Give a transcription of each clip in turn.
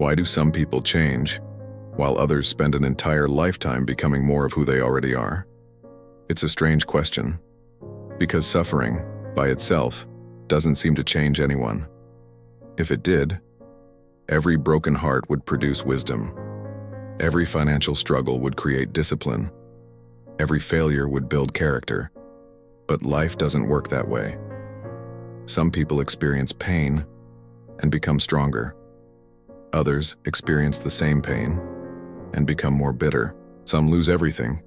Why do some people change, while others spend an entire lifetime becoming more of who they already are? It's a strange question, because suffering, by itself, doesn't seem to change anyone. If it did, every broken heart would produce wisdom. Every financial struggle would create discipline. Every failure would build character. But life doesn't work that way. Some people experience pain and become stronger. Others experience the same pain and become more bitter. Some lose everything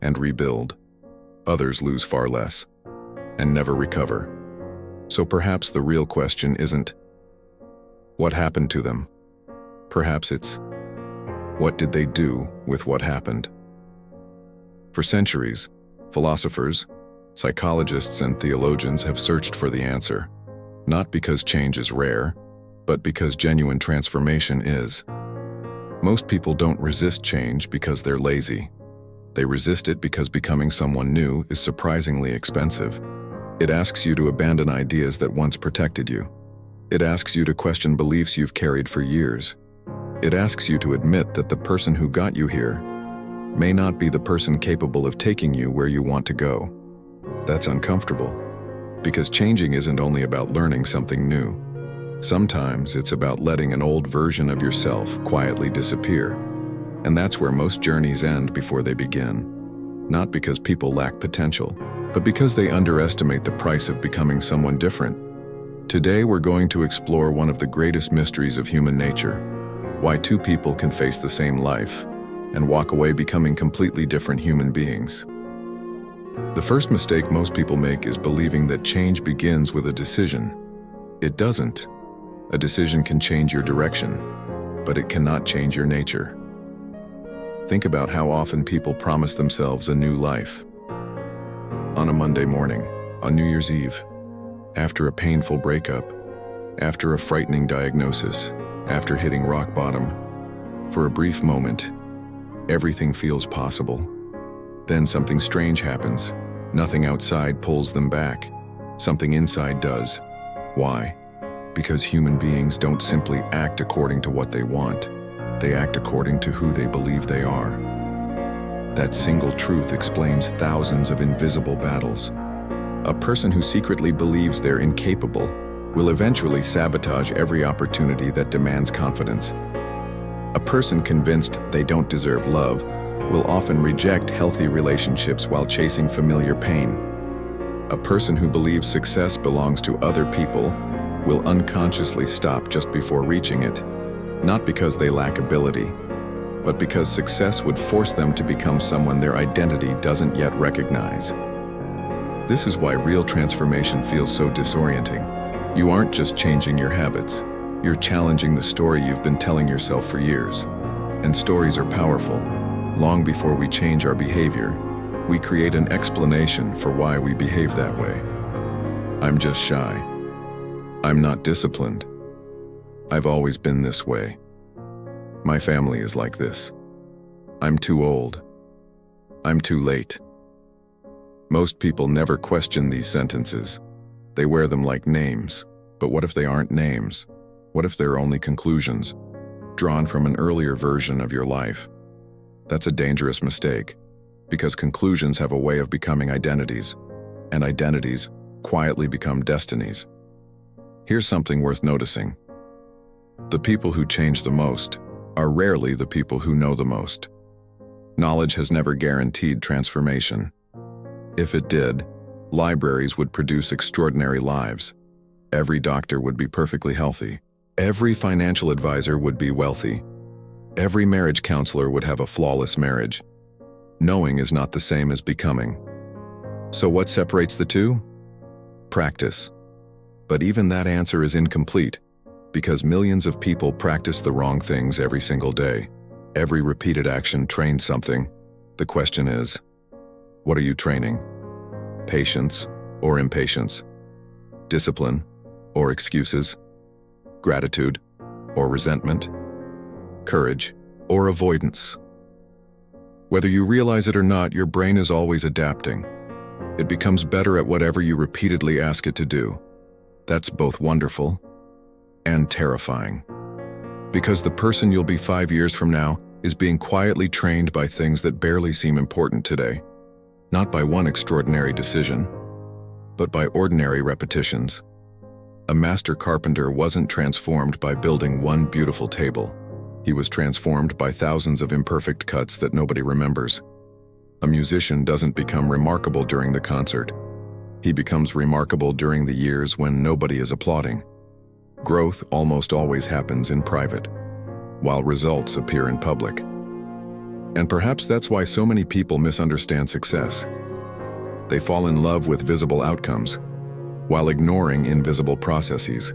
and rebuild. Others lose far less and never recover. So perhaps the real question isn't, what happened to them? Perhaps it's, what did they do with what happened? For centuries, philosophers, psychologists, and theologians have searched for the answer, not because change is rare, but because genuine transformation is. Most people don't resist change because they're lazy. They resist it because becoming someone new is surprisingly expensive. It asks you to abandon ideas that once protected you. It asks you to question beliefs you've carried for years. It asks you to admit that the person who got you here may not be the person capable of taking you where you want to go. That's uncomfortable, because changing isn't only about learning something new. Sometimes it's about letting an old version of yourself quietly disappear. And that's where most journeys end before they begin. Not because people lack potential, but because they underestimate the price of becoming someone different. Today we're going to explore one of the greatest mysteries of human nature: why two people can face the same life and walk away becoming completely different human beings. The first mistake most people make is believing that change begins with a decision. It doesn't. A decision can change your direction, but it cannot change your nature. Think about how often people promise themselves a new life. On a Monday morning, on New Year's Eve, after a painful breakup, after a frightening diagnosis, after hitting rock bottom, for a brief moment, everything feels possible. Then something strange happens. Nothing outside pulls them back. Something inside does. Why? Because human beings don't simply act according to what they want. They act according to who they believe they are. That single truth explains thousands of invisible battles. A person who secretly believes they're incapable will eventually sabotage every opportunity that demands confidence. A person convinced they don't deserve love will often reject healthy relationships while chasing familiar pain. A person who believes success belongs to other people will unconsciously stop just before reaching it, not because they lack ability, but because success would force them to become someone their identity doesn't yet recognize. This is why real transformation feels so disorienting. You aren't just changing your habits, you're challenging the story you've been telling yourself for years. And stories are powerful. Long before we change our behavior, we create an explanation for why we behave that way. I'm just shy. I'm not disciplined. I've always been this way. My family is like this. I'm too old. I'm too late. Most people never question these sentences. They wear them like names. But what if they aren't names? What if they're only conclusions, drawn from an earlier version of your life? That's a dangerous mistake, because conclusions have a way of becoming identities, and identities quietly become destinies. Here's something worth noticing. The people who change the most are rarely the people who know the most. Knowledge has never guaranteed transformation. If it did, libraries would produce extraordinary lives. Every doctor would be perfectly healthy. Every financial advisor would be wealthy. Every marriage counselor would have a flawless marriage. Knowing is not the same as becoming. So what separates the two? Practice. But even that answer is incomplete, because millions of people practice the wrong things every single day. Every repeated action trains something. The question is, what are you training? Patience or impatience? Discipline or excuses? Gratitude or resentment? Courage or avoidance? Whether you realize it or not, your brain is always adapting. It becomes better at whatever you repeatedly ask it to do. That's both wonderful and terrifying. Because the person you'll be 5 years from now is being quietly trained by things that barely seem important today. Not by one extraordinary decision, but by ordinary repetitions. A master carpenter wasn't transformed by building one beautiful table. He was transformed by thousands of imperfect cuts that nobody remembers. A musician doesn't become remarkable during the concert. He becomes remarkable during the years when nobody is applauding. Growth almost always happens in private, while results appear in public. And perhaps that's why so many people misunderstand success. They fall in love with visible outcomes, while ignoring invisible processes.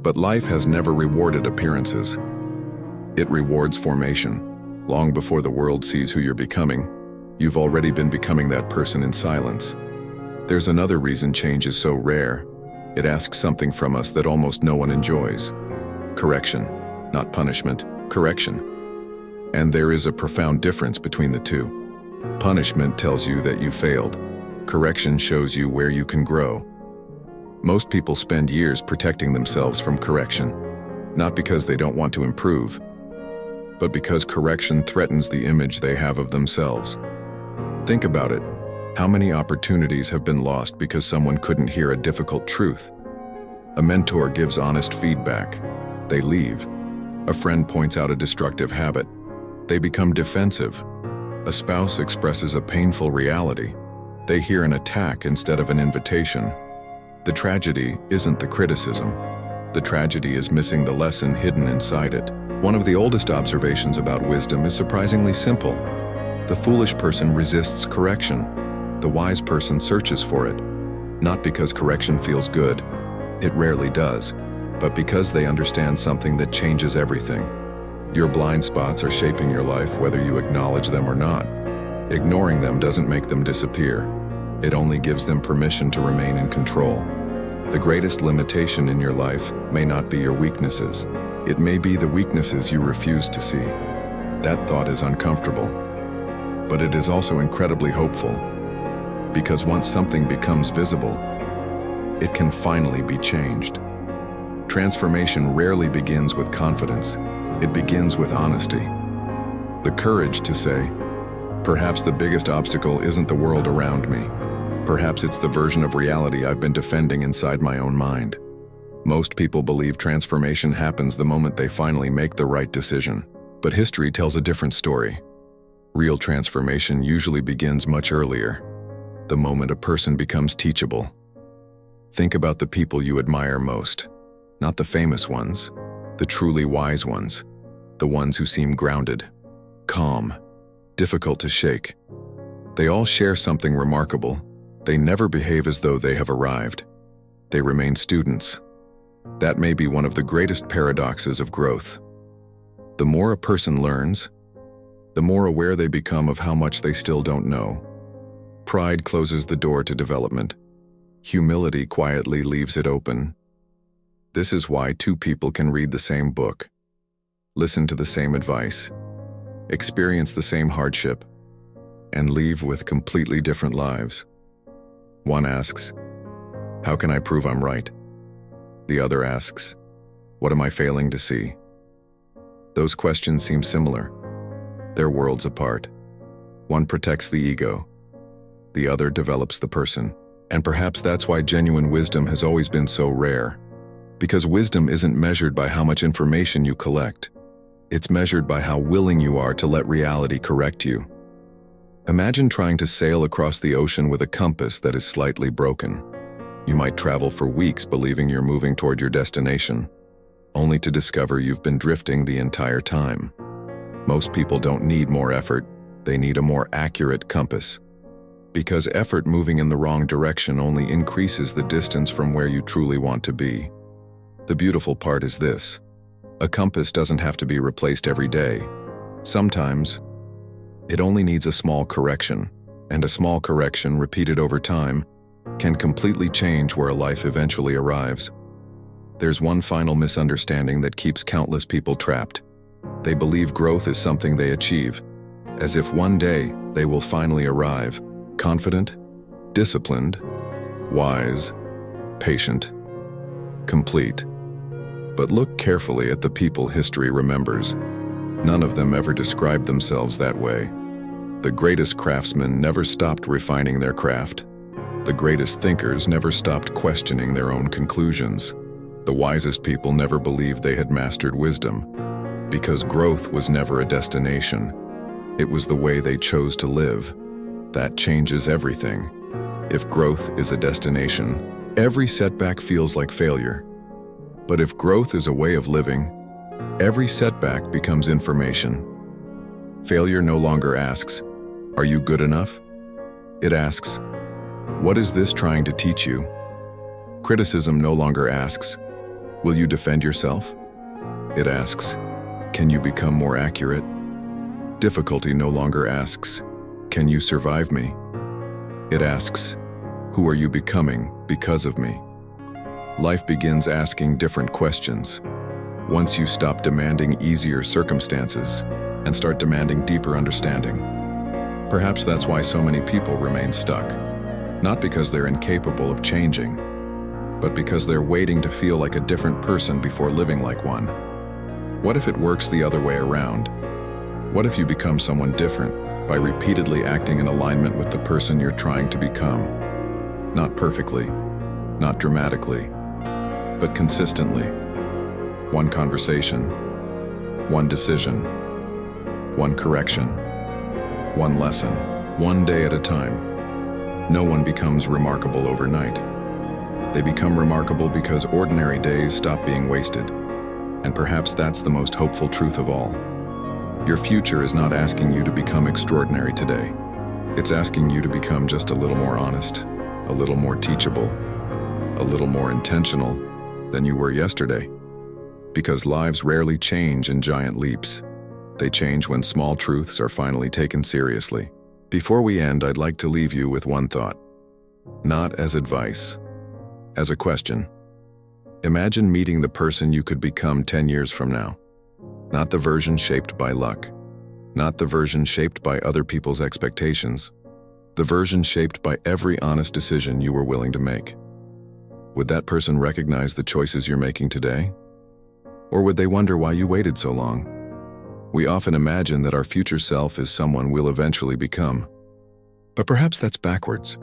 But life has never rewarded appearances. It rewards formation. Long before the world sees who you're becoming, you've already been becoming that person in silence. There's another reason change is so rare. It asks something from us that almost no one enjoys. Correction, not punishment, correction. And there is a profound difference between the two. Punishment tells you that you failed. Correction shows you where you can grow. Most people spend years protecting themselves from correction, not because they don't want to improve, but because correction threatens the image they have of themselves. Think about it. How many opportunities have been lost because someone couldn't hear a difficult truth? A mentor gives honest feedback. They leave. A friend points out a destructive habit. They become defensive. A spouse expresses a painful reality. They hear an attack instead of an invitation. The tragedy isn't the criticism. The tragedy is missing the lesson hidden inside it. One of the oldest observations about wisdom is surprisingly simple. The foolish person resists correction. The wise person searches for it. Not because correction feels good. It rarely does. But because they understand something that changes everything. Your blind spots are shaping your life whether you acknowledge them or not. Ignoring them doesn't make them disappear. It only gives them permission to remain in control. The greatest limitation in your life may not be your weaknesses. It may be the weaknesses you refuse to see. That thought is uncomfortable, but it is also incredibly hopeful. Because once something becomes visible, it can finally be changed. Transformation rarely begins with confidence. It begins with honesty. The courage to say, perhaps the biggest obstacle isn't the world around me. Perhaps it's the version of reality I've been defending inside my own mind. Most people believe transformation happens the moment they finally make the right decision. But history tells a different story. Real transformation usually begins much earlier, the moment a person becomes teachable. Think about the people you admire most. Not the famous ones, the truly wise ones. The ones who seem grounded, calm, difficult to shake. They all share something remarkable. They never behave as though they have arrived. They remain students. That may be one of the greatest paradoxes of growth. The more a person learns, the more aware they become of how much they still don't know. Pride closes the door to development. Humility quietly leaves it open. This is why two people can read the same book, listen to the same advice, experience the same hardship, and leave with completely different lives. One asks, how can I prove I'm right? The other asks, what am I failing to see? Those questions seem similar. They're worlds apart. One protects the ego. The other develops the person. And perhaps that's why genuine wisdom has always been so rare. Because wisdom isn't measured by how much information you collect. It's measured by how willing you are to let reality correct you. Imagine trying to sail across the ocean with a compass that is slightly broken. You might travel for weeks believing you're moving toward your destination, only to discover you've been drifting the entire time. Most people don't need more effort, they need a more accurate compass. Because effort moving in the wrong direction only increases the distance from where you truly want to be. The beautiful part is this: a compass doesn't have to be replaced every day. Sometimes, it only needs a small correction, and a small correction repeated over time can completely change where a life eventually arrives. There's one final misunderstanding that keeps countless people trapped. They believe growth is something they achieve, as if one day they will finally arrive, confident, disciplined, wise, patient, complete. But look carefully at the people history remembers. None of them ever described themselves that way. The greatest craftsmen never stopped refining their craft. The greatest thinkers never stopped questioning their own conclusions. The wisest people never believed they had mastered wisdom, because growth was never a destination. It was the way they chose to live. That changes everything. If growth is a destination, every setback feels like failure. But if growth is a way of living, every setback becomes information. Failure no longer asks, "Are you good enough?" It asks, "What is this trying to teach you?" Criticism no longer asks, "Will you defend yourself?" It asks, "Can you become more accurate?" Difficulty no longer asks, "Can you survive me?" It asks, "Who are you becoming because of me?" Life begins asking different questions. Once you stop demanding easier circumstances and start demanding deeper understanding. Perhaps that's why so many people remain stuck. Not because they're incapable of changing, but because they're waiting to feel like a different person before living like one. What if it works the other way around? What if you become someone different by repeatedly acting in alignment with the person you're trying to become? Not perfectly, not dramatically, but consistently. One conversation, one decision, one correction, one lesson, one day at a time. No one becomes remarkable overnight. They become remarkable because ordinary days stop being wasted. And perhaps that's the most hopeful truth of all. Your future is not asking you to become extraordinary today. It's asking you to become just a little more honest, a little more teachable, a little more intentional than you were yesterday. Because lives rarely change in giant leaps. They change when small truths are finally taken seriously. Before we end, I'd like to leave you with one thought. Not as advice, as a question. Imagine meeting the person you could become 10 years from now. Not the version shaped by luck. Not the version shaped by other people's expectations. The version shaped by every honest decision you were willing to make. Would that person recognize the choices you're making today? Or would they wonder why you waited so long? We often imagine that our future self is someone we'll eventually become. But perhaps that's backwards.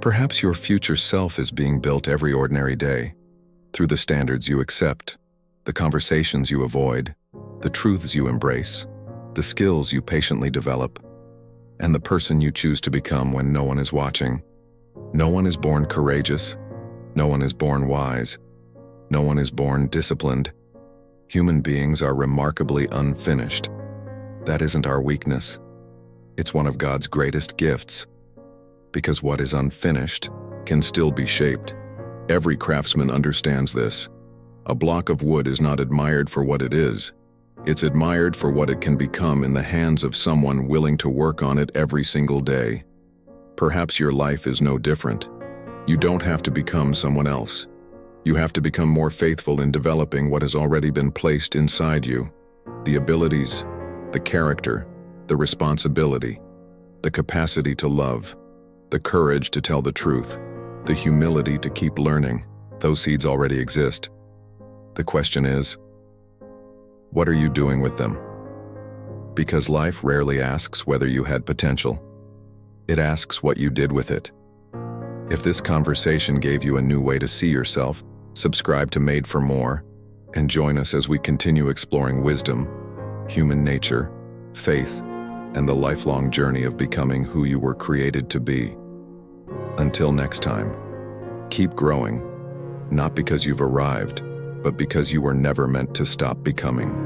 Perhaps your future self is being built every ordinary day, through the standards you accept, the conversations you avoid, the truths you embrace, the skills you patiently develop, and the person you choose to become when no one is watching. No one is born courageous. No one is born wise. No one is born disciplined. Human beings are remarkably unfinished. That isn't our weakness. It's one of God's greatest gifts. Because what is unfinished can still be shaped. Every craftsman understands this. A block of wood is not admired for what it is. It's admired for what it can become in the hands of someone willing to work on it every single day. Perhaps your life is no different. You don't have to become someone else. You have to become more faithful in developing what has already been placed inside you. The abilities, the character, the responsibility, the capacity to love, the courage to tell the truth, the humility to keep learning. Those seeds already exist. The question is, what are you doing with them? Because life rarely asks whether you had potential. It asks what you did with it. If this conversation gave you a new way to see yourself, subscribe to Made for More, and join us as we continue exploring wisdom, human nature, faith, and the lifelong journey of becoming who you were created to be. Until next time, keep growing, not because you've arrived, but because you were never meant to stop becoming.